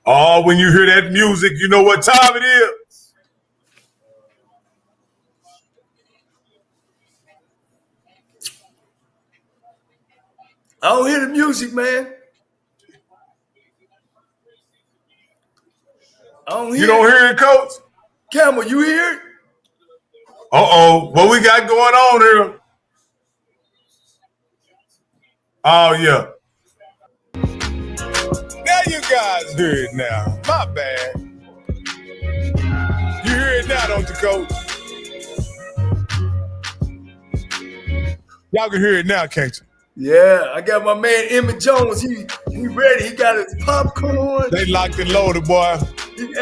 Oh, when you hear that music, you know what time it is. I don't hear the music, man. I don't hear You don't hear it, Coach? Campbell, you hear it? Uh-oh. What we got going on here? Oh, yeah. Now you guys hear it now. My bad. You hear it now, don't you, Coach? Y'all can hear it now, can't you? Yeah, I got my man Emmett Jones. He ready. He got his popcorn. They locked and loaded, boy. He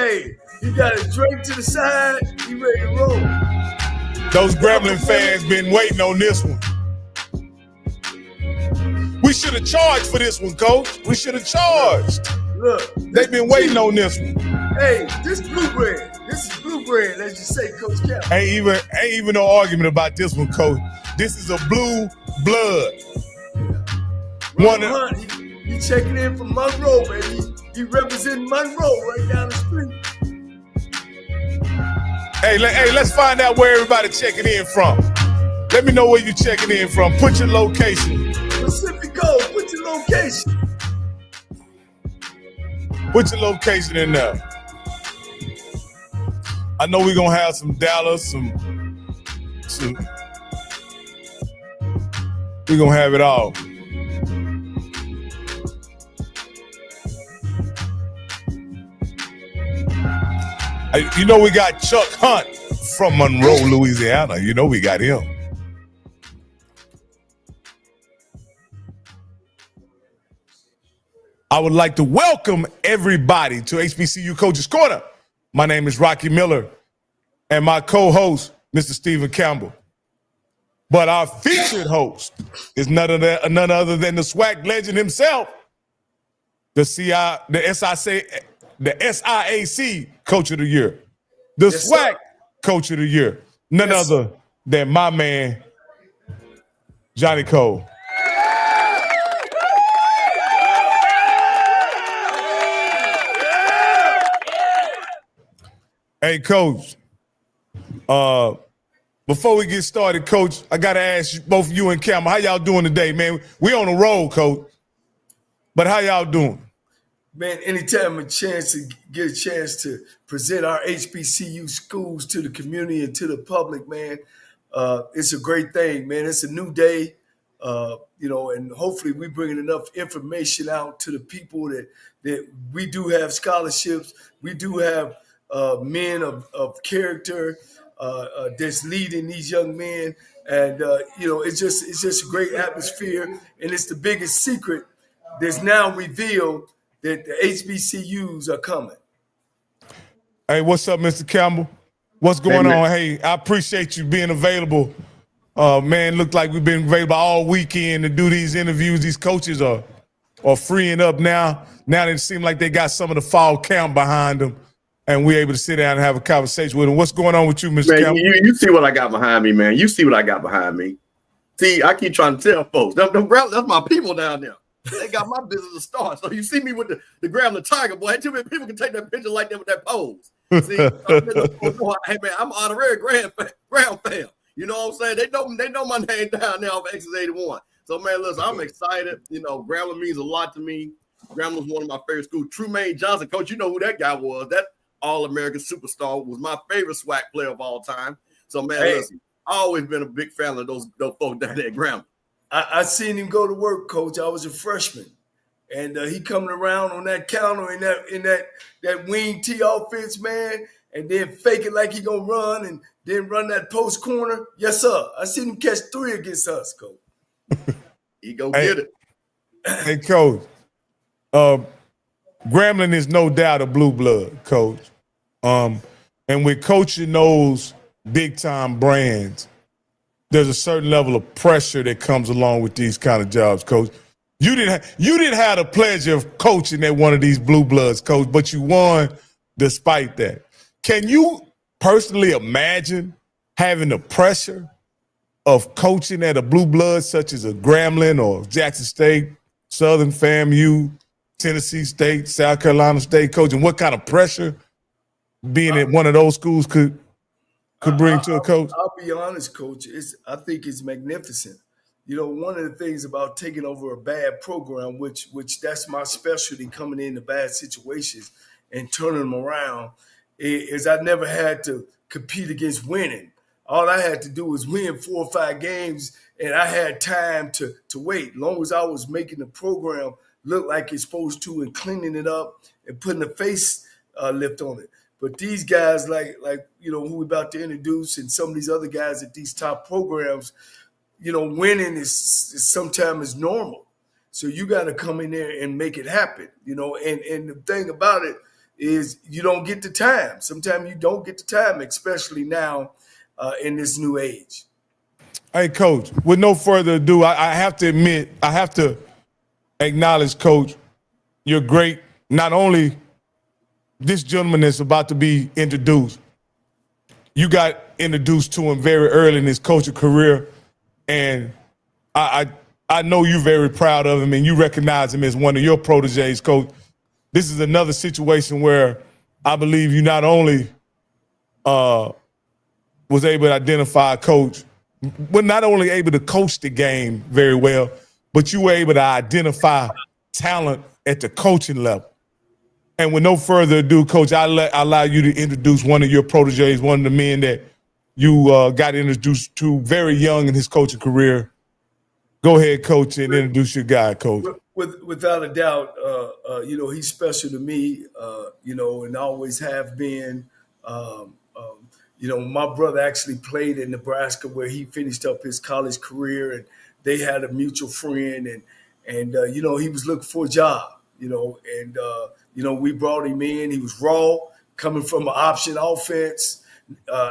got his drink to the side. He ready to roll. Those Grambling fans been waiting on this one. We should have charged for this one, Coach. We should have charged. Look, they've been waiting on this one. Hey, this blue bread. This is blue bread, as you say, Coach Campbell. Ain't even no argument about this one, Coach. This is a blue blood. Hunt, he checking in from Monroe, baby. He representing Monroe right down the street. Hey, let's find out where everybody checking in from. Let me know where you checking in from. Put your location. Pacific Gold, put your location. Put your location in there. I know we're gonna have some Dallas, some we're gonna have it all. You know we got Chuck Hunt from Monroe, Louisiana. You know we got him. I would like to welcome everybody to HBCU Coaches Corner. My name is Rocky Miller, and my co-host, Mr. Stephen Campbell. But our featured host is none other than the SWAC legend himself, the SIAC Coach of the Year, the SWAC Coach of the Year, none other than my man, Johnnie Cole. Hey, Coach, before we get started, Coach, I got to ask both you and Campbell, how y'all doing today, man? We on the road, Coach, but how y'all doing? Man, anytime get a chance to present our HBCU schools to the community and to the public, man, it's a great thing, man. It's a new day, and hopefully we bringing enough information out to the people that we do have scholarships. We do have men of character that's leading these young men. And, it's just a great atmosphere. And it's the biggest secret that's now revealed that the HBCUs are coming. Hey, what's up, Mr. Campbell? What's going on? Hey, I appreciate you being available. Man, looked like we've been available all weekend to do these interviews. These coaches are freeing up now. Now they seem like they got some of the fall camp behind them, and we're able to sit down and have a conversation with them. What's going on with you, Mr. Campbell? You see what I got behind me, man. You see what I got behind me. See, I keep trying to tell folks, that's my people down there. They got my business to start. So you see me with the Grambling Tiger, boy. Too many people can take that picture like that with that pose. See, hey man, I'm an honorary Graham fam. You know what I'm saying? They know my name down there off Exit 81. So man, listen, I'm excited. You know, Grambling means a lot to me. Grambling's one of my favorite schools. Trumaine Johnson, coach, you know who that guy was. That All-American superstar was my favorite SWAC player of all time. So man, listen, I've always been a big fan of those folks down there at Grambling. I seen him go to work, Coach. I was a freshman, and he coming around on that counter in that wing T offense, man, and then fake it like he gonna run, and then run that post corner. Yes, sir. I seen him catch 3 against us, Coach. He go get it. Hey, Coach. Grambling is no doubt a blue blood, Coach. And with coaching those big time brands, there's a certain level of pressure that comes along with these kind of jobs, Coach. You didn't have the pleasure of coaching at one of these blue bloods, Coach, but you won despite that. Can you personally imagine having the pressure of coaching at a blue blood such as a Grambling or Jackson State, Southern FAMU, Tennessee State, South Carolina State coach, and what kind of pressure being at one of those schools could bring to a coach? I'll be honest, Coach. I think it's magnificent. You know, one of the things about taking over a bad program, which that's my specialty, coming into bad situations and turning them around, is I never had to compete against winning. All I had to do was win 4 or 5 games, and I had time to wait. As long as I was making the program look like it's supposed to and cleaning it up and putting a face lift on it. But these guys, like you know, who we're about to introduce, and some of these other guys at these top programs, you know, winning is sometimes normal. So you got to come in there and make it happen, you know. And the thing about it is you don't get the time. Sometimes you don't get the time, especially now in this new age. Hey, Coach, with no further ado, I have to admit, I have to acknowledge, Coach, you're great. Not only this gentleman that's about to be introduced, you got introduced to him very early in his coaching career, and I know you're very proud of him and you recognize him as one of your proteges, Coach. This is another situation where I believe you not only was able to identify a coach, but not only able to coach the game very well, but you were able to identify talent at the coaching level. And with no further ado, Coach, I allow you to introduce one of your proteges, one of the men that you got introduced to very young in his coaching career. Go ahead, Coach, and introduce your guy, Coach. Without a doubt, you know, he's special to me, you know, and always have been. You know, my brother actually played in Nebraska where he finished up his college career, and they had a mutual friend, and you know, he was looking for a job, you know, and you know, we brought him in. He was raw, coming from an option offense,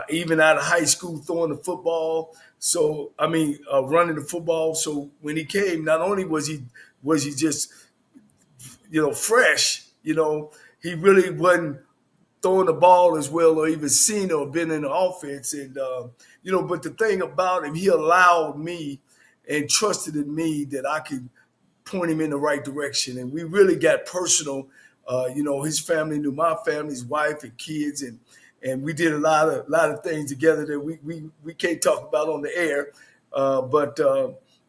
even out of high school, throwing the football. So, I mean, running the football. So when he came, not only was he just, you know, fresh, you know, he really wasn't throwing the ball as well or even seen or been in the offense. And, you know, but the thing about him, he allowed me and trusted in me that I could point him in the right direction. And we really got personal. You know, his family knew my family, his wife and kids, and we did a lot of things together that we can't talk about on the air. But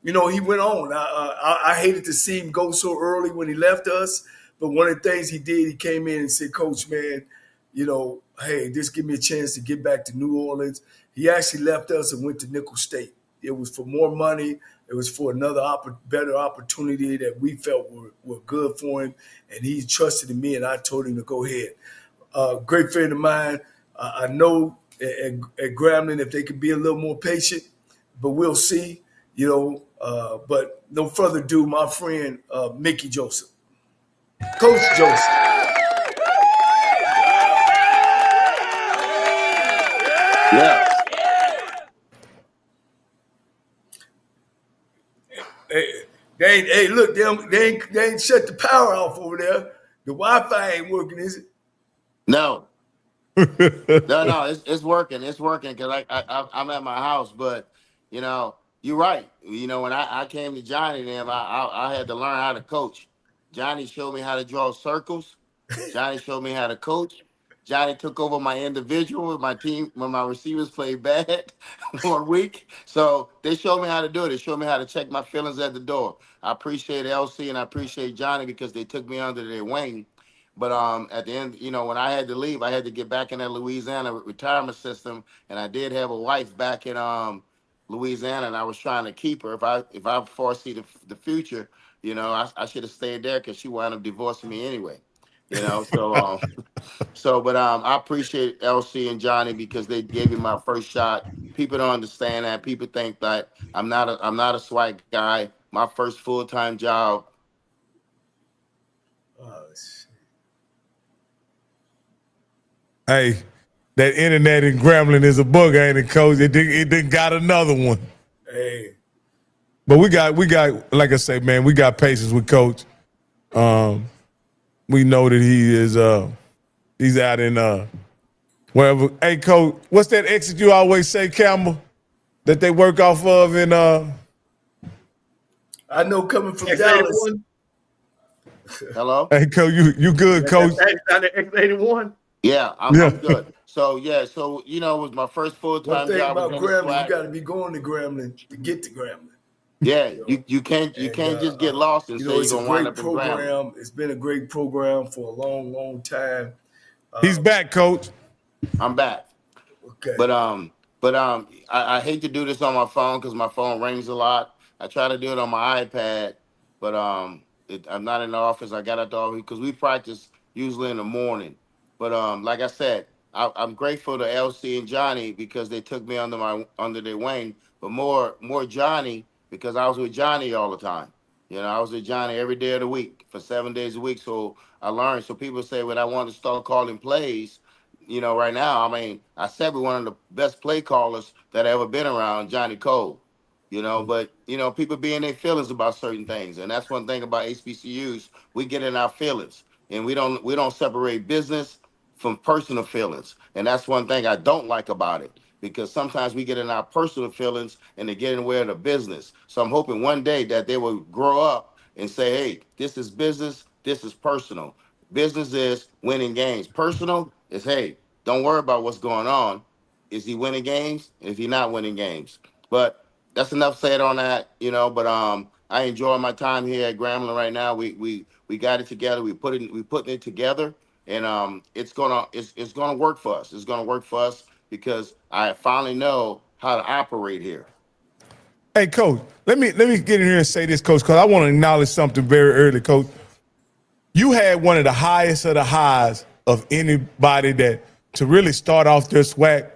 you know, he went on. I hated to see him go so early when he left us. But one of the things he did, he came in and said, "Coach, man, you know, hey, just give me a chance to get back to New Orleans." He actually left us and went to Nickel State. It was for more money. It was for another better opportunity that we felt were good for him. And he trusted in me, and I told him to go ahead. Great friend of mine. I know at Grambling if they could be a little more patient, but we'll see, you know. But no further ado, my friend Mickey Joseph. Coach Joseph. Yeah. Hey, look, they ain't shut the power off over there. The Wi-Fi ain't working, is it? No. No, it's working. It's working because I'm at my house. But, you know, you're right. You know, when I came to Johnnie and them, I had to learn how to coach. Johnnie showed me how to draw circles. Johnnie showed me how to coach. Johnnie took over my individual with my team when my receivers played bad 1 week. So they showed me how to do it. They showed me how to check my feelings at the door. I appreciate LC and I appreciate Johnnie because they took me under their wing. But at the end, you know, when I had to leave, I had to get back in that Louisiana retirement system, and I did have a wife back in Louisiana, and I was trying to keep her. If I foresee the future, you know, I should have stayed there because she wound up divorcing me anyway. You know, so but I appreciate LC and Johnnie because they gave me my first shot. People don't understand that. People think that I'm not a SWAC guy. My first full-time job. Hey, that internet in Grambling is a bug, ain't it, Coach? It didn't got another one. Hey. But we got, like I say, man, we got patience with Coach. We know that he is he's out in wherever. Hey, Coach, what's that exit you always say, Campbell, that they work off of in I know coming from Dallas. Hello? Hey, Coach, you good, Coach? Down there, X81. Yeah, Yeah. I'm good. So you know, it was my first One full-time thing job was about on the Grambling, you SWAC. got to be going to Grambling to get to Grambling. Yeah, You know? you can't And, just get lost and you say know, you're it's a gonna wind great up in Grambling. program. It's been a great program for a long, long time. He's back, Coach. I'm back. Okay. I hate to do this on my phone because my phone rings a lot. I try to do it on my iPad, but I'm not in the office. I got out the office because we practice usually in the morning. But like I said, I'm grateful to LC and Johnnie because they took me under their wing. But more Johnnie because I was with Johnnie all the time. You know, I was with Johnnie every day of the week for 7 days a week. So I learned. So people say when I want to start calling plays, you know, right now, I mean, I said we're one of the best play callers that ever been around, Johnnie Cole. You know, but you know, people be in their feelings about certain things, and that's one thing about HBCUs. We get in our feelings, and we don't separate business from personal feelings, and that's one thing I don't like about it because sometimes we get in our personal feelings and they get in the way of the business. So I'm hoping one day that they will grow up and say, hey, this is business, this is personal. Business is winning games. Personal is, hey, don't worry about what's going on. Is he winning games? Is he not winning games? But that's enough said on that, you know. But I enjoy my time here at Grambling right now. We got it together. We putting it together, and it's gonna work for us. It's gonna work for us because I finally know how to operate here. Hey, Coach, let me get in here and say this, Coach, because I want to acknowledge something very early, Coach. You had one of the highest of the highs of anybody that to really start off their SWAC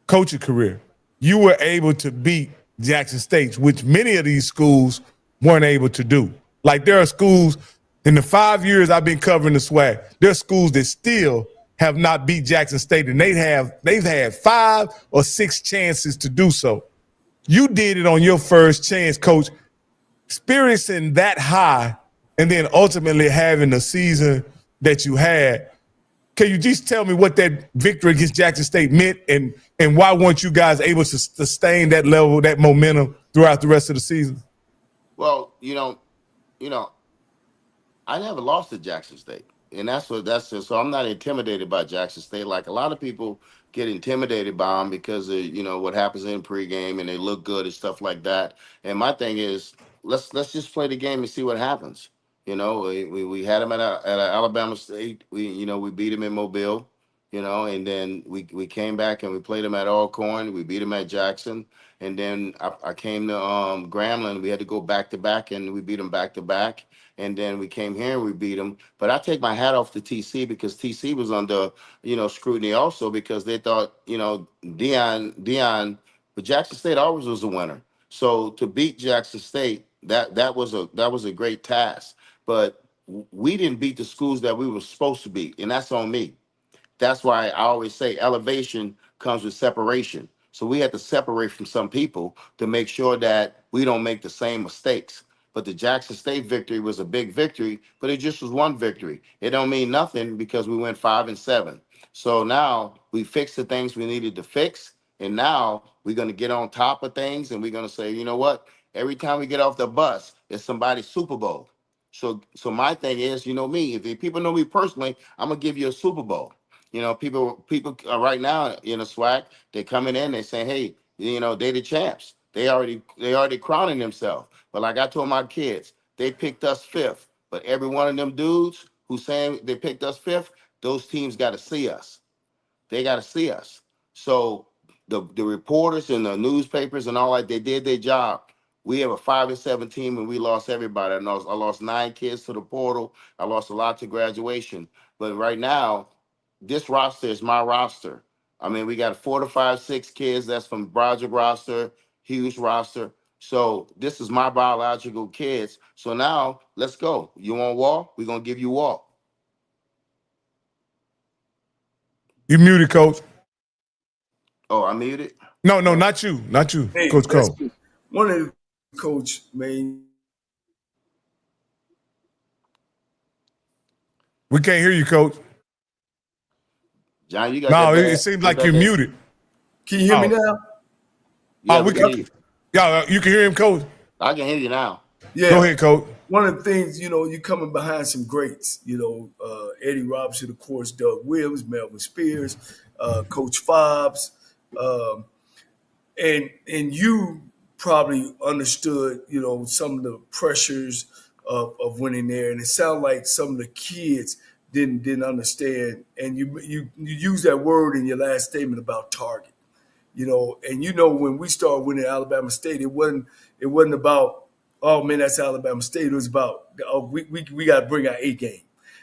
coaching career. You were able to beat Jackson State, which many of these schools weren't able to do. Like there are schools in the 5 years I've been covering the SWAC, there are schools that still have not beat Jackson State, and they've had 5 or 6 chances to do so. You did it on your first chance, Coach, experiencing that high and then ultimately having the season that you had. Can you just tell me what that victory against Jackson State meant and why weren't you guys able to sustain that level, that momentum throughout the rest of the season? Well, you know, I never lost to Jackson State. And so I'm not intimidated by Jackson State. Like a lot of people get intimidated by them because of, you know, what happens in pregame and they look good and stuff like that. And my thing is, let's just play the game and see what happens. You know, we had them at Alabama State. We beat them in Mobile, you know, and then we came back and we played them at Alcorn. We beat them at Jackson. And then I came to Grambling. We had to go back to back and we beat them back to back. And then we came here and we beat them. But I take my hat off to TC because TC was under, you know, scrutiny also because they thought, you know, Dion, but Jackson State always was a winner. So to beat Jackson State, that was a great task. But we didn't beat the schools that we were supposed to beat, and that's on me. That's why I always say elevation comes with separation. So we had to separate from some people to make sure that we don't make the same mistakes. But the Jackson State victory was a big victory, but it just was one victory. It don't mean nothing because we went 5-7. So now we fixed the things we needed to fix, and now we're going to get on top of things, and we're going to say, you know what? Every time we get off the bus, it's somebody's Super Bowl. So my thing is, you know me, if people know me personally, I'm gonna give you a Super Bowl. You know, people right now in the SWAC, they coming in, they saying, hey, you know, they the champs. They already crowning themselves. But like I told my kids, they picked us 5th. But every one of them dudes who saying they picked us 5th, those teams got to see us. They got to see us. So the reporters and the newspapers and all that, they did their job. We have a 5-7 team and we lost everybody. I lost 9 kids to the portal. I lost a lot to graduation. But right now, this roster is my roster. I mean, we got 4 to 5, 6 kids that's from Broderick roster, Hughes roster. So this is my biological kids. So now let's go. You want walk? We're gonna give you walk. You muted, Coach. Oh, I muted. No, not you, Hey, Coach Cole. one of the coach, man. We can't hear you, Coach. John, you got No, that it bad. seems like you're muted. Can you hear me now? Yeah, we we can hear you. Yeah, you can hear him, Coach. I can hear you now. Yeah. Go ahead, Coach. one of the things, you coming behind some greats, Eddie Robinson, of course, Doug Williams, Melvin Spears, Coach Fobbs, um, and you probably understood, some of the pressures of winning there, and it sounded like some of the kids didn't understand, and you use that word in your last statement about target. And when we started winning Alabama State, it wasn't about, oh man, that's Alabama State. It was about, oh, we got to bring our A game.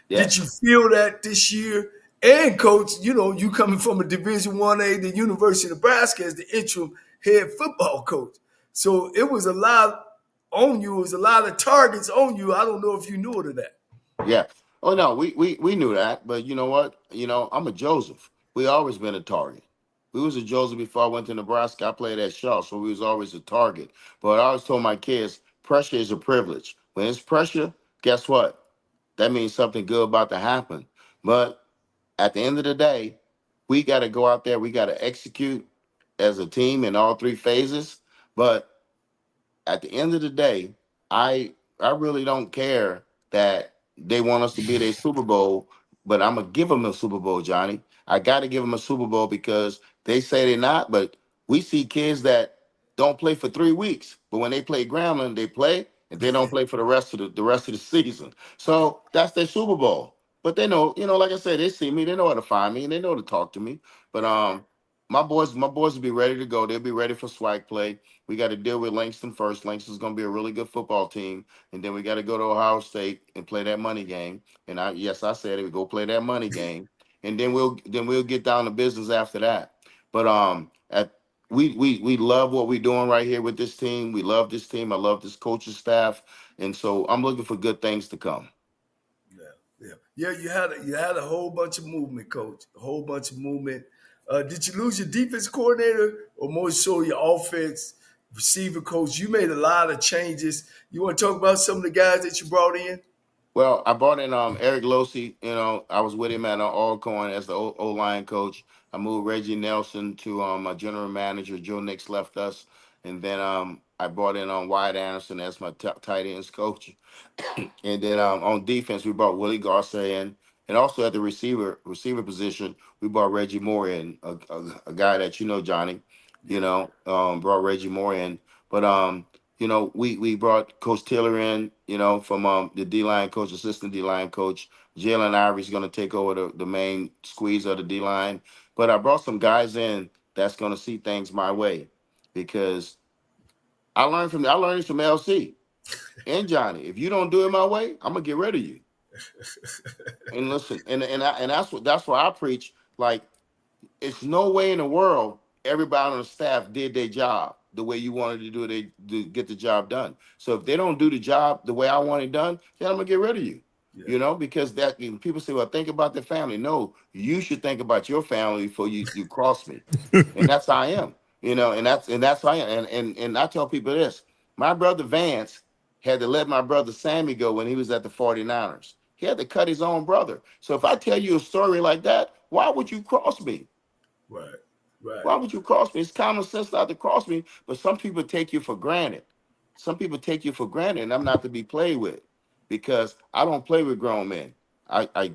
Did you Yes. feel that this year? And coach, you coming from a Division 1A, the University of Nebraska as the interim head football coach. So it was a lot on you. It was a lot of targets on you. I don't know if you knew it or that. Yeah. Oh no, we knew that, but you know what? I'm a Joseph. We always been a target. We was a Joseph before I went to Nebraska. I played at Shaw, so we was always a target. But I always told my kids, pressure is a privilege. When it's pressure, guess what? That means something good about to happen. But at the end of the day, we got to go out there. We got to execute as a team in all three phases. But at the end of the day, I really don't care that they want us to be their Super Bowl, but I'm gonna give them a Super Bowl, Johnny. I got to give them a Super Bowl because they say they're not, but we see kids that don't play for 3 weeks, but when they play Grambling, they play, and they don't play for the rest of the season. So that's their Super Bowl. But they know, like I said, they see me, they know how to find me, and they know to talk to me. But my boys will be ready to go. They'll be ready for SWAC play. We got to deal with Langston first. Langston's going to be a really good football team. And then we got to go to Ohio State and play that money game. And I said it, we go play that money game. And then we'll get down to business after that. But we love what we're doing right here with this team. We love this team. I love this coaching staff. And so I'm looking for good things to come. Yeah. You had a whole bunch of movement, coach. A whole bunch of movement. Did you lose your defense coordinator, or more so your offense receiver coach? You made a lot of changes. You want to talk about some of the guys that you brought in? Well, I brought in Eric Losi. I was with him at Alcorn as the O-line coach. I moved Reggie Nelson to my general manager. Joe Nix left us. And then I brought in Wyatt Anderson as my tight ends coach. And then on defense, we brought Willie Garcia in. And also at the receiver position, we brought Reggie Moore in, a guy that Johnnie, brought Reggie Moore in. But we brought Coach Taylor in, from the D-line coach, assistant D-line coach. Jalen Ivory's going to take over the main squeeze of the D-line. But I brought some guys in that's going to see things my way, because I learned this from LC and Johnnie. If you don't do it my way, I'm going to get rid of you. And listen, and that's why I preach. Like, it's no way in the world everybody on the staff did their job the way you wanted to do it to get the job done. So if they don't do the job the way I want it done, then I'm gonna get rid of you. Yeah. Because that people say, well, think about their family. No, you should think about your family before you cross me. And that's how I am. And that's how I am. And I tell people this: my brother Vance had to let my brother Sammy go when he was at the 49ers. He had to cut his own brother. So if I tell you a story like that, why would you cross me? Right. Why would you cross me? It's common sense not to cross me, but some people take you for granted. Some people take you for granted, and I'm not to be played with, because I don't play with grown men. I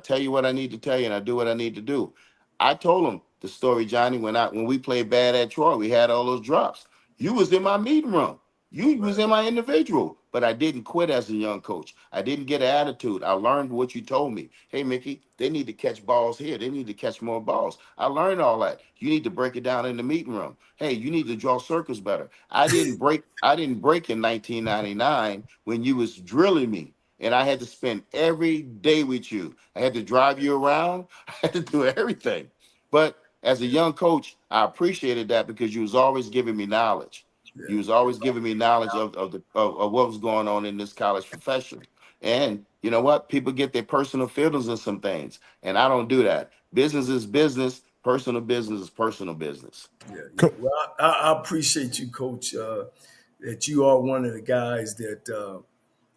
tell you what I need to tell you, and I do what I need to do. I told him the story, Johnny, when we played bad at Troy, we had all those drops. You was in my meeting room. You was in my individual, but I didn't quit as a young coach. I didn't get an attitude. I learned what you told me. Hey, Mickey, they need to catch balls here. They need to catch more balls. I learned all that. You need to break it down in the meeting room. Hey, you need to draw circles better. I didn't break in 1999 when you was drilling me, and I had to spend every day with you. I had to drive you around. I had to do everything. But as a young coach, I appreciated that, because you was always giving me knowledge. He was always giving me knowledge of what was going on in this college profession. And you know what? People get their personal feelings in some things, and I don't do that. Business is business. Personal business is personal business. Yeah. Well, I appreciate you, Coach, that you are one of the guys that,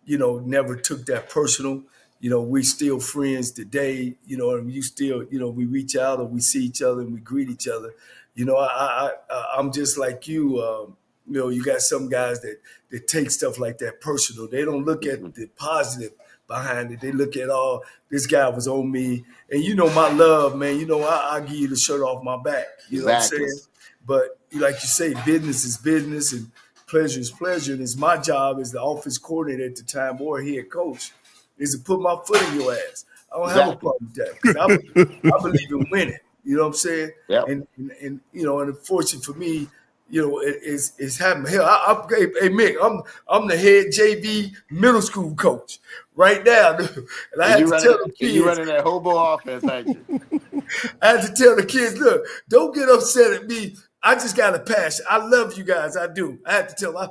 never took that personal. We still friends today, and you still, we reach out, or we see each other and we greet each other. I'm just like you. you got some guys that take stuff like that personal. They don't look at the positive behind it. They look at, oh, this guy was on me. And my love, man, I give you the shirt off my back. You know what I'm Exactly. saying? But like you say, business is business and pleasure is pleasure. And it's my job as the office coordinator at the time or head coach is to put my foot in your ass. I don't have a problem with that because I believe in winning. You know what I'm saying? Yep. And and unfortunately for me, it's happening. Hell, hey Mick, I'm the head JV middle school coach right now, and I had to tell the kids. You running that hobo offense, ain't you? I had to tell the kids, look, don't get upset at me. I just got a passion. I love you guys. I do. I had to tell them.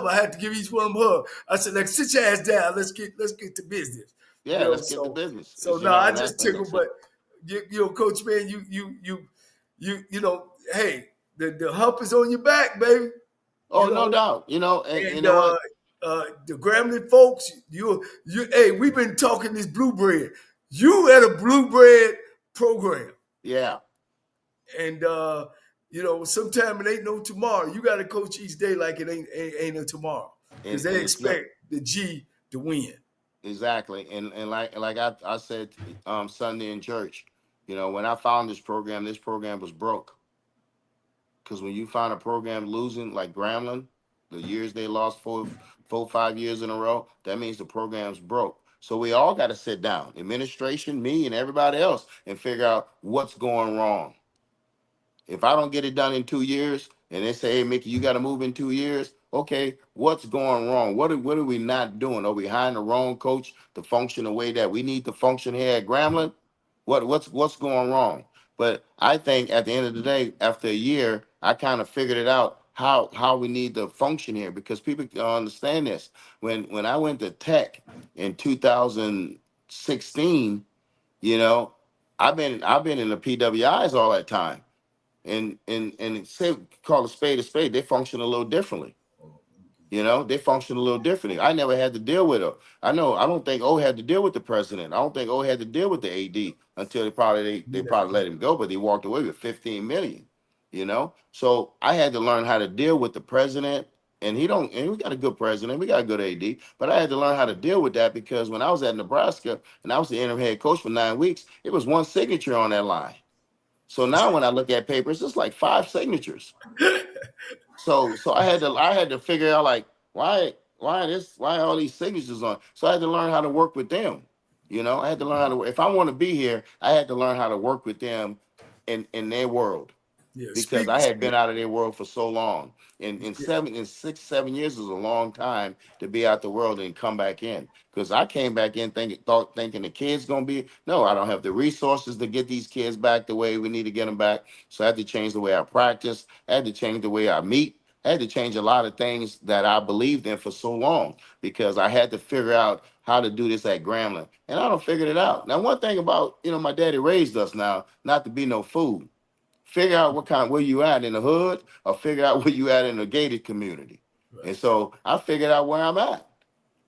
I had to give each one of them a hug. I said, like, sit your ass down. Let's get to business. Yeah, let's get to business. So no, I just tickle, but Coach, man, hey, the hump is on your back, baby. Oh, no doubt. And you know what? The Grambling folks, hey, we've been talking this blue bread. You at a blue bread program. Yeah. And sometime it ain't no tomorrow. You got to coach each day like it ain't a tomorrow because they expect the G to win. Exactly, and like I said Sunday in church, when I found this program was broke. Because when you find a program losing like Grambling, the years they lost 5 years in a row, that means the program's broke. So we all got to sit down, administration, me, and everybody else, and figure out what's going wrong. If I don't get it done in 2 years, and they say, hey, Mickey, you got to move in 2 years, okay, what's going wrong? What are we not doing? Are we hiring the wrong coach to function the way that we need to function here at Grambling? What's going wrong? But I think at the end of the day, after a year, I kind of figured it out how we need to function here, because people understand this. When I went to Tech in 2016, I've been in the PWIs all that time. And say, call a spade, they function a little differently. They function a little differently. I never had to deal with her. I don't think O had to deal with the president. I don't think O had to deal with the AD until they probably let him go, but he walked away with 15 million. So I had to learn how to deal with the president, and we got a good president, we got a good AD, but I had to learn how to deal with that, because when I was at Nebraska and I was the interim head coach for 9 weeks, it was one signature on that line. So now when I look at papers, it's like 5 signatures. So I had to figure out, like, why all these signatures on. So I had to learn how to work with them. I had to learn how to, if I want to be here, I had to learn how to work with them in their world. Yeah, because I had been out of their world for so long. In 6, 7 years is a long time to be out the world and come back in. Because I came back in thinking the kids gonna be, no, I don't have the resources to get these kids back the way we need to get them back. So I had to change the way I practice. I had to change the way I meet. I had to change a lot of things that I believed in for so long, because I had to figure out how to do this at Grambling. And I don't figured it out. Now, one thing about, my daddy raised us now, not to be no fool. Figure out where you at in the hood, or figure out where you at in the gated community. Right. And so I figured out where I'm at.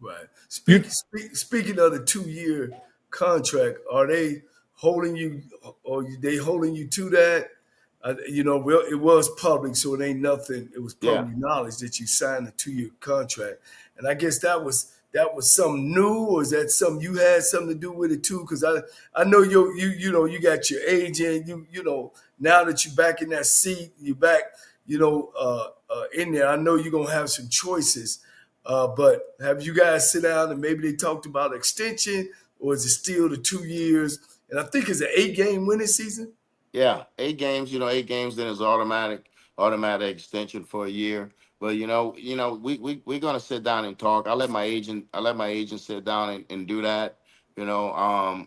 Right. Speaking of the 2-year contract, are they holding you, or they holding you to that? It was public, so it ain't nothing. It was public knowledge that you signed a 2-year contract, and I guess that was something new, or is that something you had something to do with it too? Because I know you got your agent. Now that you're back in that seat, you're back, in there. I know you're gonna have some choices, but have you guys sit down and maybe they talked about extension, or is it still the 2 years? And I think it's an 8-game winning season. Yeah, 8 games. 8 games, then it's automatic extension for a year. But we're gonna sit down and talk. I let my agent sit down and do that. I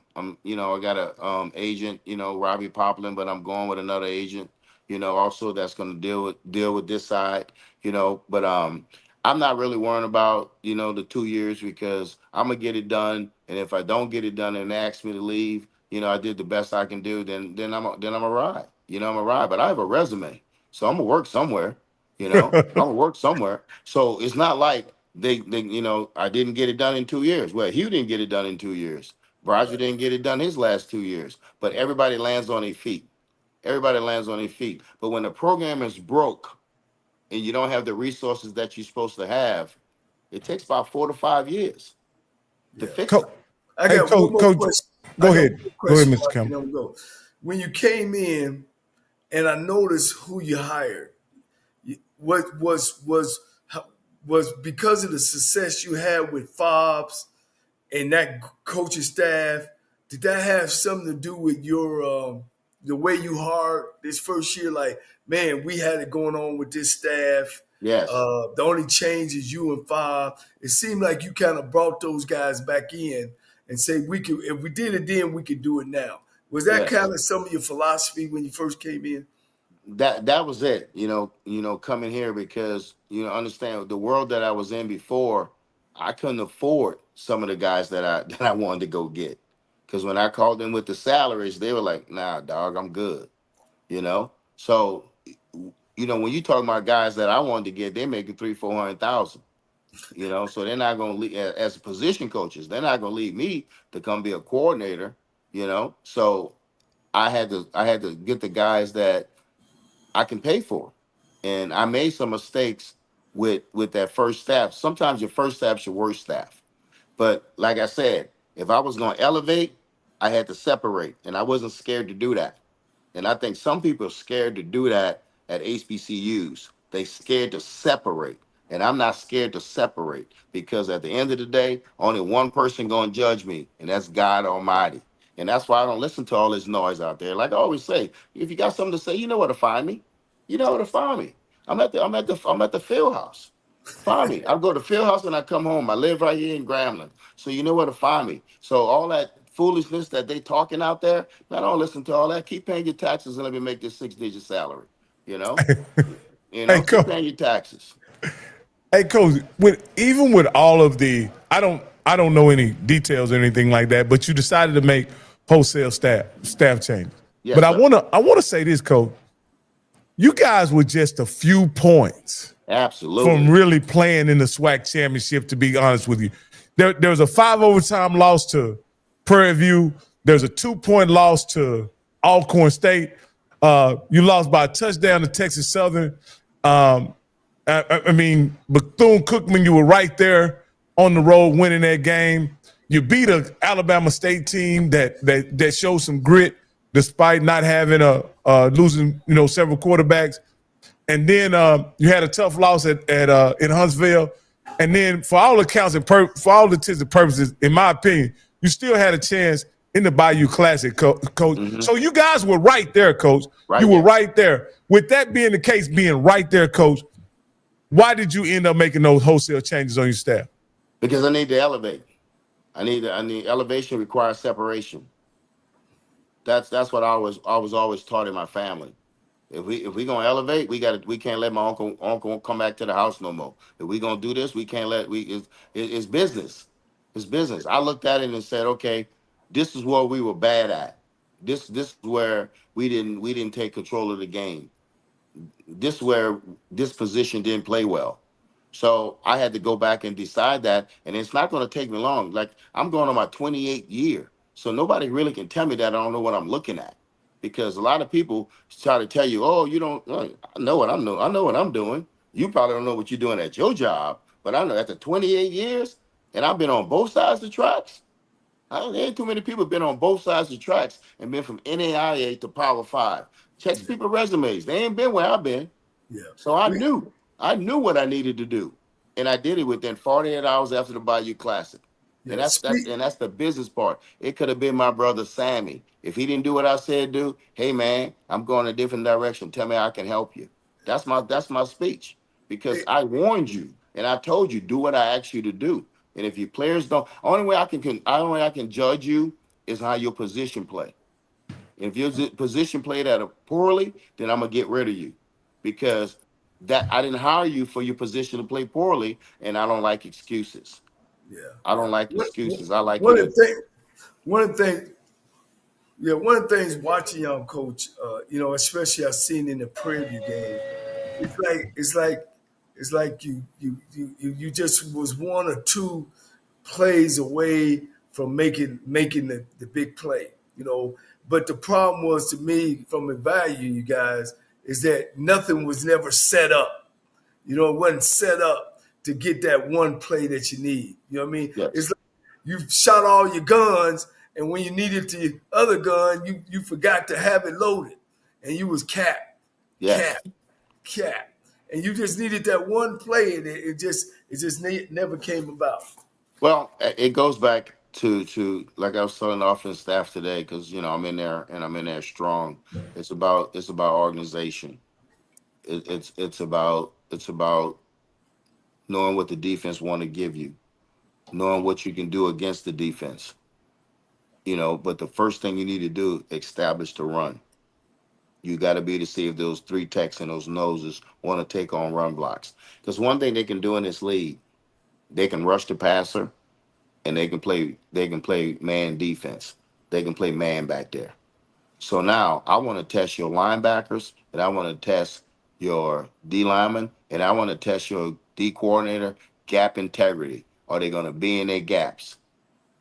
got a agent, Robbie Poplin, but I'm going with another agent, also that's gonna deal with this side, But I'm not really worrying about, the 2 years, because I'm gonna get it done. And if I don't get it done and they ask me to leave, I did the best I can do, then I'm a ride. I'm a ride. But I have a resume, so I'm gonna work somewhere. I'm gonna work somewhere. So it's not like they I didn't get it done in 2 years. Well, Hugh didn't get it done in 2 years. Roger didn't get it done his last 2 years. But everybody lands on their feet. But when the program is broke, and you don't have the resources that you're supposed to have, it takes about 4 to 5 years to Yeah. fix it. I Hey, got one more Coach, question. go I got ahead. one more Go ahead, question Mr. before I Campbell. let him go. When you came in, and I noticed who you hired, what was because of the success you had with Fobbs and that coaching staff. Did that have something to do with your the way you hired this first year? Like, man, we had it going on with this staff. Yes. The only change is you and Fobb. It seemed like you kind of brought those guys back in and say we could, if we did it then, we could do it now. Was that Yes. kind of some of your philosophy when you first came in? That was it. Coming here because understand the world that I was in before, I couldn't afford some of the guys that I that I wanted to go get. Because when I called them with the salaries, they were like, "Nah, dog, I'm good." So when you talk about guys that I wanted to get, they're making 300,000-400,000. So they're not going to leave as position coaches. They're not going to leave me to come be a coordinator. So I had to get the guys that I can pay for. And I made some mistakes with that first staff. Sometimes your first staff's your worst staff. But like I said, if I was going to elevate, I had to separate, and I wasn't scared to do that. And I think some people are scared to do that at HBCUs. They scared to separate. And I'm not scared to separate because at the end of the day, only one person going to judge me, and that's God Almighty. And that's why I don't listen to all this noise out there. Like I always say, if you got something to say, you know where to find me. You know where to find me. I'm at the field house. Find me. I go to the field house and I come home. I live right here in Grambling. So you know where to find me. So all that foolishness that they talking out there, I don't listen to all that. Keep paying your taxes and let me make this 6-digit salary. You know? Hey, Keep Coach. paying your taxes. Hey, Coach. Even with all of the, I don't know any details or anything like that, but you decided to make wholesale staff changes. Yes, But I sir. wanna say this, Coach. You guys were just a few points from Absolutely. really playing in the SWAC championship, to be honest with you. There was a 5 overtime loss to Prairie View. There's a 2-point loss to Alcorn State. You lost by a touchdown to Texas Southern. I mean, Bethune-Cookman, you were right there on the road winning that game. You beat an Alabama State team that showed some grit despite not having losing several quarterbacks. And then you had a tough loss in Huntsville. And then for all accounts and for all intents and purposes, in my opinion, you still had a chance in the Bayou Classic, Coach. Mm-hmm. So you guys were right there, Coach. Right you were there. right there. With that being the case, being right there, Coach, why did you end up making those wholesale changes on your staff? Because I need to elevate. I need elevation requires separation. That's what I was always taught in my family. If we gonna elevate, we can't let my uncle come back to the house no more. If we gonna do this, we can't let it's business. It's business. I looked at it and said, okay, this is what we were bad at. This is where we didn't take control of the game. This is where this position didn't play well. So I had to go back and decide that, and it's not going to take me long. Like I'm going on my 28th year, so nobody really can tell me that I don't know what I'm looking at, because a lot of people try to tell you, "Oh, you don't." I know what I'm doing. I know what I'm doing. You probably don't know what you're doing at your job, but I know after 28 years, and I've been on both sides of the tracks. There ain't too many people been on both sides of the tracks and been from NAIA to Power 5. Check people resumes. They ain't been where I've been. Yeah. So I knew what I needed to do, and I did it within 48 hours after the Bayou Classic. Yeah. And that's the business part. It could have been my brother Sammy. If he didn't do what I said do, hey man, I'm going a different direction. Tell me I can help you. That's my speech, because I warned you and I told you do what I asked you to do. And if your players don't, only way I can judge you is how your position play. If your position played at a poorly, then I'm gonna get rid of you, because that I didn't hire you for your position to play poorly, and I don't like excuses. Yeah. I don't like excuses. I like One you of to. the things, one of the things, yeah, one of the things watching y'all, Coach, especially I've seen in the Prairie View game, it's like you just was one or two plays away from making the big play, But the problem was, to me, from evaluating you guys, is that nothing was never set up. You know, it wasn't set up to get that one play that you need. You know what I mean? Yes. It's like you shot all your guns, and when you needed the other gun, you forgot to have it loaded, and you was cap, Yes. and you just needed that one play, and it just never came about. Well, it goes back to like I was telling the offense staff today, because I'm in there and I'm in there strong. It's about organization. It's about knowing what the defense want to give you, knowing what you can do against the defense. But the first thing you need to do, establish the run. You got to be to see if those three techs and those noses want to take on run blocks. Because one thing they can do in this league, they can rush the passer, and they can play man defense. They can play man back there. So now I want to test your linebackers, and I want to test your D lineman, and I want to test your D coordinator gap integrity. Are they going to be in their gaps?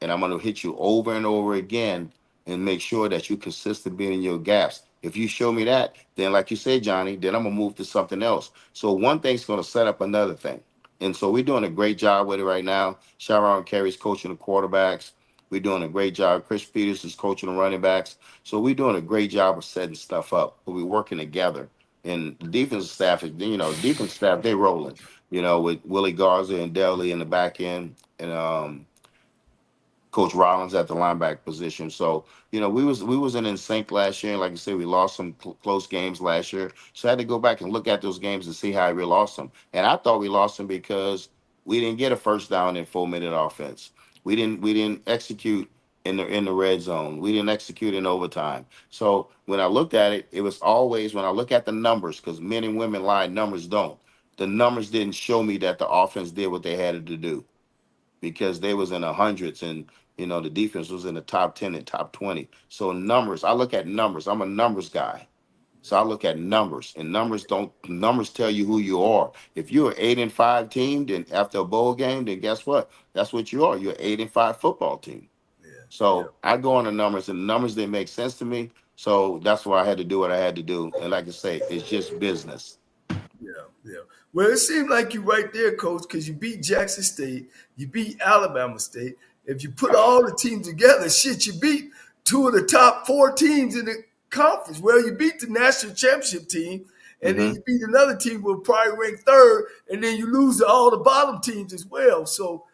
And I'm going to hit you over and over again and make sure that you're consistent being in your gaps. If you show me that, then like you said, Johnny, then I'm going to move to something else. So one thing's going to set up another thing. And so we're doing a great job with it right now. Sharon Carey's coaching the quarterbacks. We're doing a great job. Chris Peters is coaching the running backs. So we're doing a great job of setting stuff up. But we're working together. And the defensive staff they rolling, with Willie Garza and Deli in the back end, and Coach Rollins at the linebacker position. So, we was in sync last year. And like I said, we lost some close games last year. So I had to go back and look at those games and see how we lost them. And I thought we lost them because we didn't get a first down in 4-minute offense. We didn't execute in the red zone. We didn't execute in overtime. So when I looked at it, it was always, when I look at the numbers, because men and women lie, numbers don't. The numbers didn't show me that the offense did what they had to do, because they was in the hundreds, and the defense was in the top 10 and top 20. So numbers, I look at numbers. I'm a numbers guy. So I look at numbers, and numbers tell you who you are. If you're an 8-5 team, then after a bowl game, then guess what? That's what you are. You're an 8-5 football team. Yeah. So I go on the numbers, and the numbers didn't make sense to me. So that's why I had to do what I had to do. And like I say, it's just business. Yeah. Well, it seemed like you right there, Coach, because you beat Jackson State, you beat Alabama State. If you put all the teams together, you beat 2 of the top 4 teams in the conference. Well, you beat the national championship team, and then you beat another team who will probably rank 3rd, and then you lose to all the bottom teams as well. So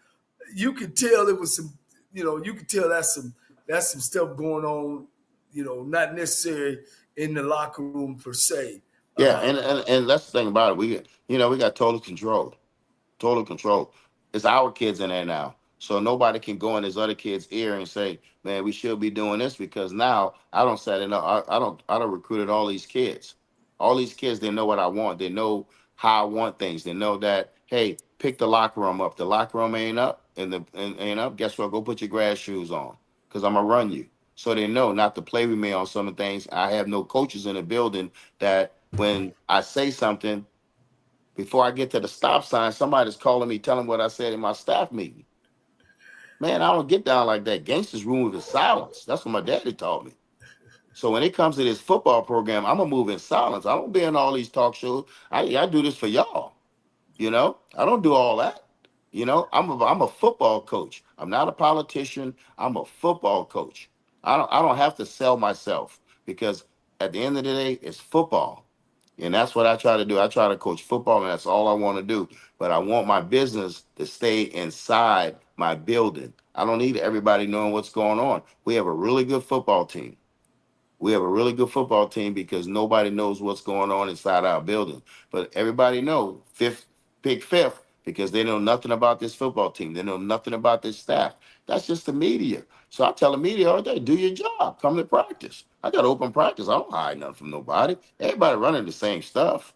you could tell it was some, you could tell that's some stuff going on, not necessarily in the locker room per se. Yeah, and that's the thing about it. We got total control. Total control. It's our kids in there now. So nobody can go in his other kid's ear and say, man, we should be doing this, because now I don't recruited all these kids. All these kids, they know what I want. They know how I want things. They know that, hey, pick the locker room up. The locker room ain't up, and ain't up. Guess what? Go put your grass shoes on, because I'm gonna run you. So they know not to play with me on some of the things. I have no coaches in the building that when I say something, before I get to the stop sign, somebody's calling me, telling what I said in my staff meeting. Man, I don't get down like that. Gangsters rule with silence. That's what my daddy taught me. So when it comes to this football program, I'm going to move in silence. I don't be in all these talk shows. I do this for y'all. I don't do all that. I'm a football coach. I'm not a politician. I'm a football coach. I don't have to sell myself, because at the end of the day, it's football. And that's what I try to do. I try to coach football, and that's all I want to do. But I want my business to stay inside my building. I don't need everybody knowing what's going on. We have a really good football team. Because nobody knows what's going on inside our building. But everybody knows pick fifth, because they know nothing about this football team. They know nothing about this staff. That's just the media. So I tell the media all day, do your job. Come to practice. I got open practice. I don't hide nothing from nobody. Everybody running the same stuff,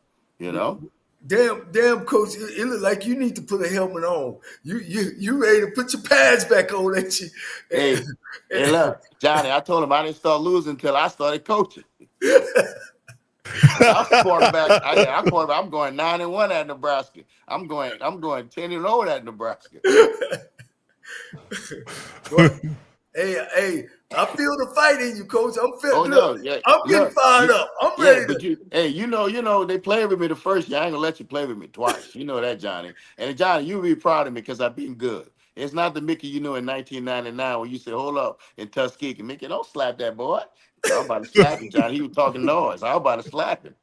Damn, Coach, it look like you need to put a helmet on. You ready to put your pads back on, ain't you? Hey, look, Johnny, I told him I didn't start losing until I started coaching. I'm quarterback. I'm going 9-1 at Nebraska. I'm going 10-0 at Nebraska. Well, hey, I feel the fight in you, Coach. Oh no, yeah, I'm getting look, fired up. I'm yeah, ready but to. you know, they played with me the first year. I ain't gonna let you play with me twice. You know that, Johnny. And Johnny, you be proud of me because I've been good. It's not the Mickey you know in 1999 when you said, "Hold up," in Tuskegee. Mickey, don't slap that boy. So I'm about to slap him, Johnny. He was talking noise. I was about to slap him.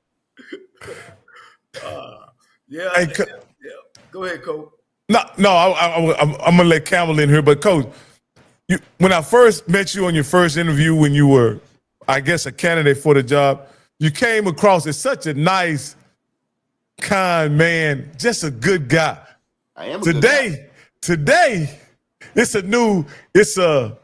Yeah, Hey, yeah. Go ahead, Coach. no, I'm gonna let Campbell in here, but Coach, when I first met you on your first interview, when you were, I guess, a candidate for the job, you came across as such a nice, kind man, just a good guy. I am a good guy. Today, it's a new, it's a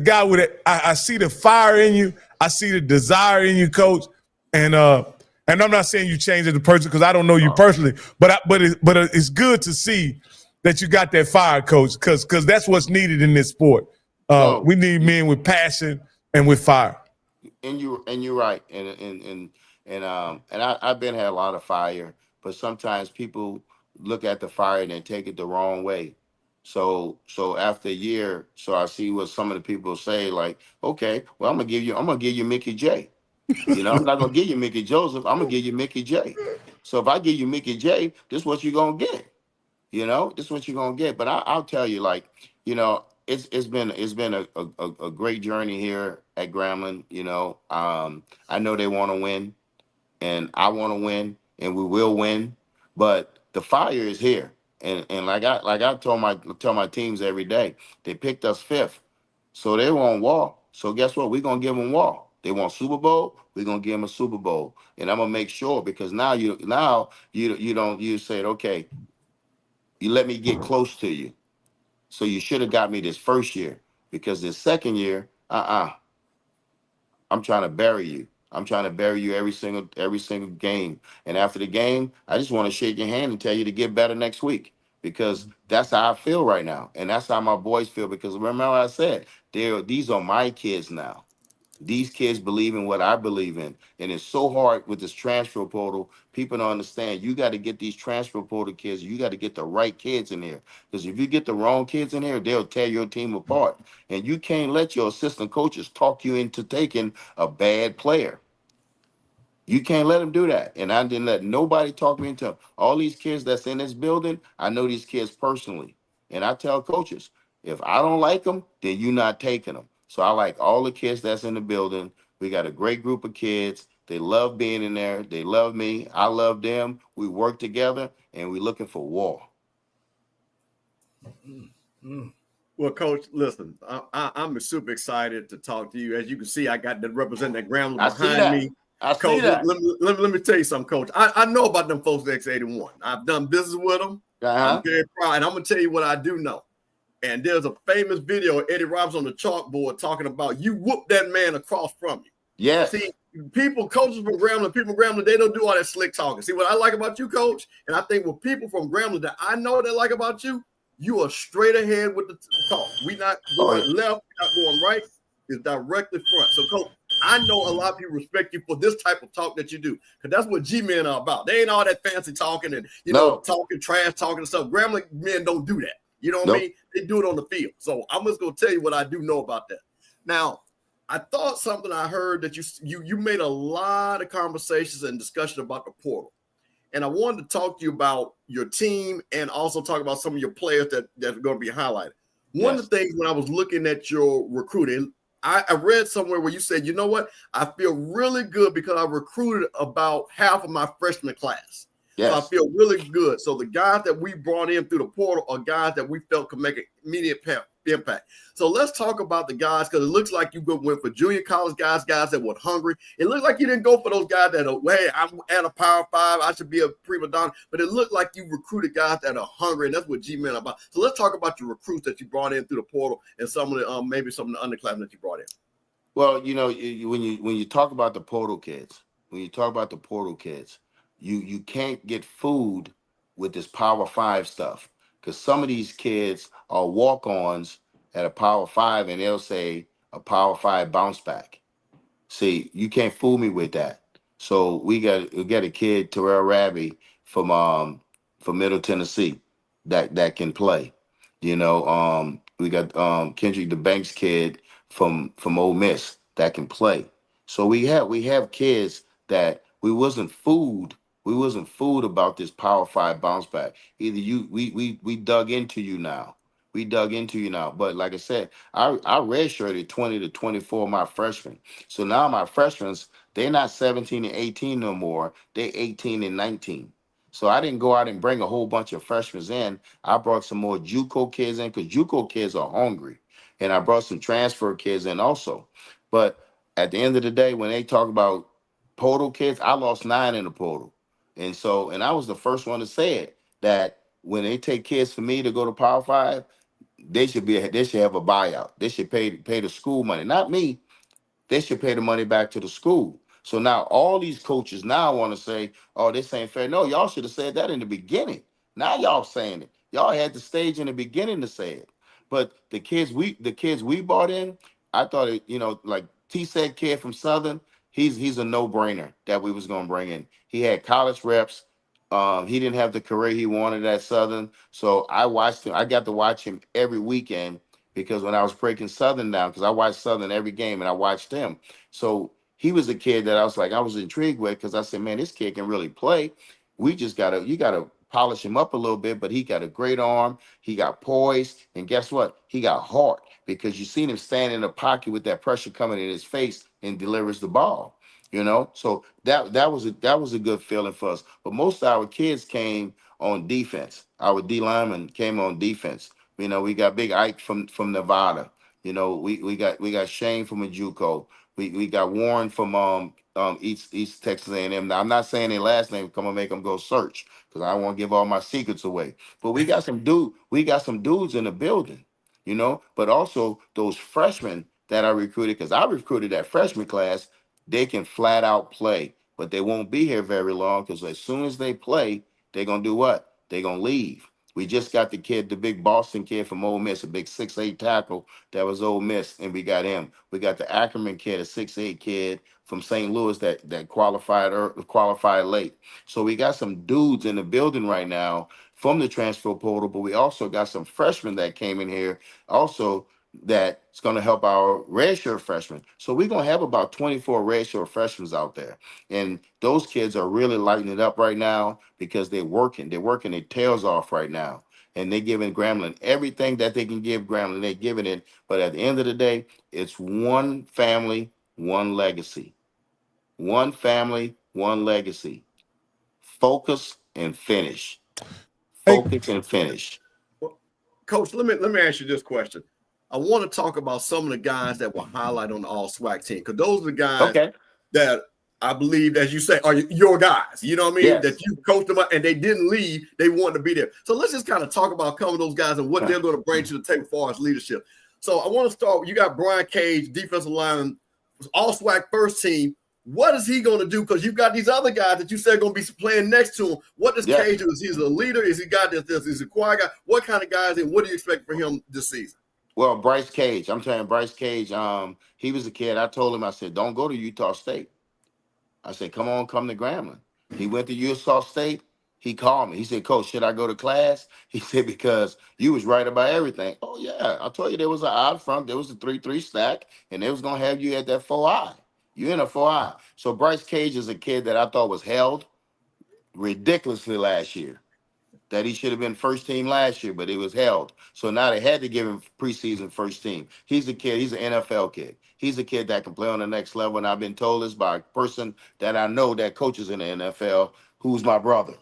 guy with it. I see the fire in you. I see the desire in you, Coach. And I'm not saying you changed as a person because I don't know you personally, but it's good to see that you got that fire, Coach, because that's what's needed in this sport. No, We need men with passion and with fire. and you're right. I've been had a lot of fire, but sometimes people look at the fire and they take it the wrong way. So after a year, so I see what some of the people say, like, okay, well, I'm gonna give you Mickey J. You know, I'm not gonna give you Mickey Joseph. I'm gonna give you Mickey J. So if I give you Mickey J, this is what you're gonna get. You know, this is what you're gonna get. But I'll tell you, like, you know, it's been a great journey here at Grambling. You know, I know they want to win, and I want to win, and we will win. But the fire is here, and like I tell my teams every day, they picked us fifth, so they want war. So guess what? We're gonna give them war. They want Super Bowl. We're gonna give them a Super Bowl, and I'm gonna make sure because you said, okay, you let me get close to you. So you should have got me this first year because this second year, I'm trying to bury you. I'm trying to bury you every single game. And after the game, I just want to shake your hand and tell you to get better next week because that's how I feel right now, and that's how my boys feel. Because remember what I said, these are my kids now. These kids believe in what I believe in. And it's so hard with this transfer portal. People don't understand. You got to get these transfer portal kids. You got to get the right kids in here. Because if you get the wrong kids in here, they'll tear your team apart. And you can't let your assistant coaches talk you into taking a bad player. You can't let them do that. And I didn't let nobody talk me into all these kids that's in this building. I know these kids personally. And I tell coaches, if I don't like them, then you're not taking them. So I like all the kids that's in the building. We got a great group of kids. They love being in there. They love me. I love them. We work together and we're looking for war. Well, Coach, listen, I'm super excited to talk to you. As you can see, I got the representative Grambling behind me. I Coach, see that. let me tell you something, Coach. I know about them folks at X81. I've done business with them. I'm very proud. And I'm going to tell you what I do know. And there's a famous video of Eddie Roberts on the chalkboard talking about you whooped that man across from you. Yes. See, coaches from Grambling, people from Grambling, they don't do all that slick talking. See, what I like about you, Coach, and I think what people from Grambling that I know they like about you, you are straight ahead with the talk. We not going left, not going right. It's directly front. So, Coach, I know a lot of people respect you for this type of talk that you do, because that's what G-men are about. They ain't all that fancy talking and, talking trash, talking and stuff. Grambling men don't do that. You know what I mean? They do it on the field. So I'm just going to tell you what I do know about that. Now, I thought something I heard that you made a lot of conversations and discussion about the portal. And I wanted to talk to you about your team and also talk about some of your players that are going to be highlighted. One of the things when I was looking at your recruiting, I read somewhere where you said, you know what? I feel really good because I recruited about half of my freshman class. Yes. So I feel really good. So the guys that we brought in through the portal are guys that we felt could make an immediate impact. So let's talk about the guys, because it looks like you went for junior college guys that were hungry. It looks like you didn't go for those guys that are, hey, I'm at a Power 5, I should be a prima donna. But it looked like you recruited guys that are hungry, and that's what G-Men are about. So let's talk about your recruits that you brought in through the portal and some of the maybe some of the underclassmen that you brought in. Well, you know, when you talk about the portal kids, you can't get food with this Power 5 stuff, because some of these kids are walk-ons at a Power 5 and they'll say a Power 5 bounce back. See, you can't fool me with that. So we got a kid, Terrell Rabbie from Middle Tennessee that can play. You know, we got Kendrick the Banks kid from Ole Miss that can play. So we have kids that we wasn't fooled about this Power Five bounce back. Either we dug into you now. We dug into you now. But like I said, I redshirted 20 to 24 of my freshmen. So now my freshmen, they're not 17 and 18 no more. They're 18 and 19. So I didn't go out and bring a whole bunch of freshmen in. I brought some more JUCO kids in because JUCO kids are hungry. And I brought some transfer kids in also. But at the end of the day, when they talk about portal kids, I lost 9 in the portal. And I was the first one to say it, that when they take kids for me to go to Power Five, they should have a buyout. They should pay the school money, not me. They should pay the money back to the school. So now all these coaches now want to say, oh, this ain't fair. No, y'all should have said that in the beginning. Now y'all saying it. Y'all had the stage in the beginning to say it. But the kids we brought in, I thought it, like T said, kid from Southern, he's a no-brainer that we was gonna bring in. He had college reps. He didn't have the career he wanted at Southern. So I watched him. I got to watch him every weekend because when I was breaking Southern down, because I watched Southern every game and I watched him. So he was a kid that I was intrigued with because I said, man, this kid can really play. You gotta polish him up a little bit, but he got a great arm. He got poise, and guess what? He got heart because you seen him stand in the pocket with that pressure coming in his face and delivers the ball. So that was a good feeling for us. But most of our kids came on defense. Our D linemen came on defense. We got Big Ike from Nevada. We got Shane from a JUCO. We got Warren from East Texas A&M. Now I'm not saying their last name. Come and make them go search because I don't want to give all my secrets away. But we got some dudes in the building. But also those freshmen that I recruited, because I recruited that freshman class, they can flat out play, but they won't be here very long because as soon as they play, they're gonna do what? They're gonna leave. We just got the big Boston kid from Ole Miss, a big 6'8" tackle that was Ole Miss, and we got him. We got the Ackerman kid, a 6'8" kid from St. Louis that qualified late. So we got some dudes in the building right now from the transfer portal, but we also got some freshmen that came in here also that's going to help our redshirt freshmen. So we're going to have about 24 redshirt freshmen out there. And those kids are really lighting it up right now because they're working. They're working their tails off right now. And they're giving Grambling everything that they can give Grambling. They're giving it. But at the end of the day, it's one family, one legacy. One family, one legacy. Focus and finish. Focus and finish. Well, Coach, let me ask you this question. I want to talk about some of the guys that were highlighted on the All SWAC team because those are the guys that I believe, as you say, are your guys. You know what I mean? Yes. That you coached them up and they didn't leave. They wanted to be there. So let's just kind of talk about a couple of those guys and what they're going to bring to the table as far as leadership. So I want to start. You got Brian Cage, defensive lineman, All SWAC first team. What is he going to do? Because you've got these other guys that you said are going to be playing next to him. What does Cage do? Is he a leader? Is he got this? Is he a quiet guy? What kind of guys and what do you expect from him this season? Well, Bryce Cage. I'm telling you, Bryce Cage, he was a kid. I told him, I said, don't go to Utah State. I said, come to Grambling. He went to Utah State. He called me. He said, Coach, should I go to class? He said, because you was right about everything. Oh, yeah. I told you there was an odd front. There was a 3-3 stack, and they was going to have you at that 4-eye. You in a 4-eye. So Bryce Cage is a kid that I thought was held ridiculously last year. That he should have been first team last year, but he was held. So now they had to give him preseason first team. He's a kid. He's an NFL kid. He's a kid that can play on the next level. And I've been told this by a person that I know that coaches in the NFL, who's my brother,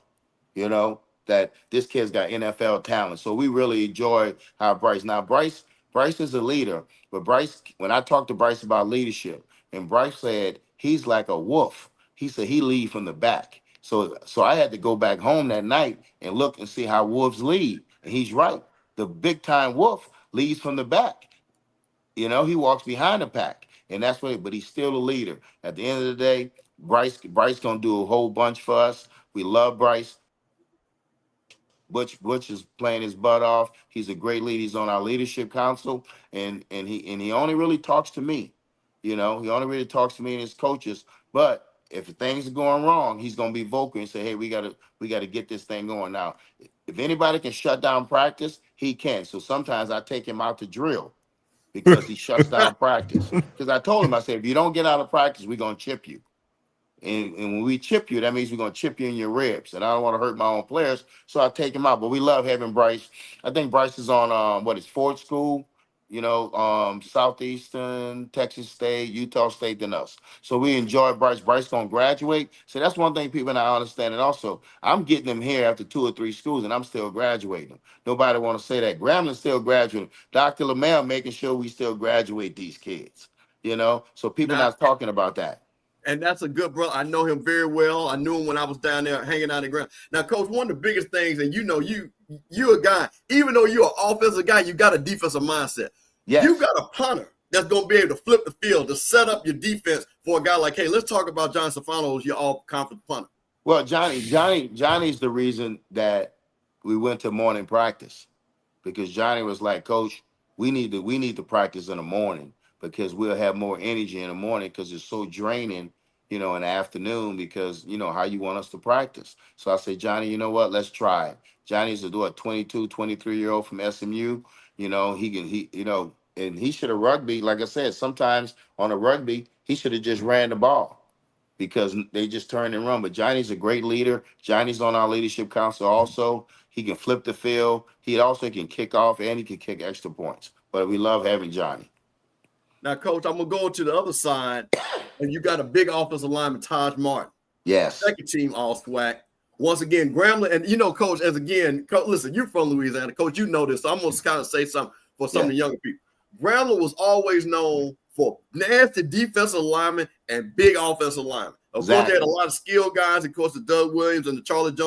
that this kid's got NFL talent. So we really enjoy how Bryce. Now, Bryce is a leader, but Bryce, when I talked to Bryce about leadership, and Bryce said he's like a wolf. He said he lead from the back. So I had to go back home that night and look and see how wolves lead. And he's right. The big time wolf leads from the back. He walks behind the pack. And that's what, but he's still a leader. At the end of the day, Bryce gonna do a whole bunch for us. We love Bryce. Butch is playing his butt off. He's a great leader. He's on our leadership council. And he only really talks to me. He only really talks to me and his coaches. But if things are going wrong, he's going to be vocal and say, hey, we got to get this thing going. Now, if anybody can shut down practice, he can. So sometimes I take him out to drill. because he shuts down practice. Because I told him, I said, if you don't get out of practice, we're going to chip you. And when we chip you, that means we're going to chip you in your ribs. And I don't want to hurt my own players, so I take him out. But we love having Bryce. I think Bryce is on, Ford School, Southeastern, Texas State, Utah State, than us. So we enjoy Bryce. Bryce going to graduate. So that's one thing people not understand. And also, I'm getting them here after 2 or 3 schools, and I'm still graduating. Nobody want to say that. Grambling's still graduating. Dr. LaMelle making sure we still graduate these kids, So people not talking about that. And that's a good brother. I know him very well. I knew him when I was down there hanging out in the ground. Now, Coach, one of the biggest things, and you're a guy, even though you're an offensive guy, you got a defensive mindset. Yes. You got a punter that's going to be able to flip the field, to set up your defense for a guy like, hey, let's talk about John Stefano, who's your all-conference punter. Well, Johnny's the reason that we went to morning practice, because Johnny was like, Coach, we need to practice in the morning because we'll have more energy in the morning because it's so draining, in the afternoon because, how you want us to practice. So I said, Johnny, you know what? Let's try it. Johnny's a 22, 23-year-old from SMU. And he should have rugby. Like I said, sometimes on a rugby, he should have just ran the ball because they just turn and run. But Johnny's a great leader. Johnny's on our leadership council also. He can flip the field. He also can kick off and he can kick extra points. But we love having Johnny. Now, Coach, I'm going to go to the other side, and you got a big offensive lineman, Taj Martin. Yes. Second team All-SWAC. Once again, Grambling, and Coach, listen, you're from Louisiana. Coach, you know this, so I'm going to kind of say something for some of the younger people. Grambling was always known for nasty defensive linemen and big offensive linemen. Of course, they had a lot of skilled guys, of course, the Doug Williams and the Charlie Jones.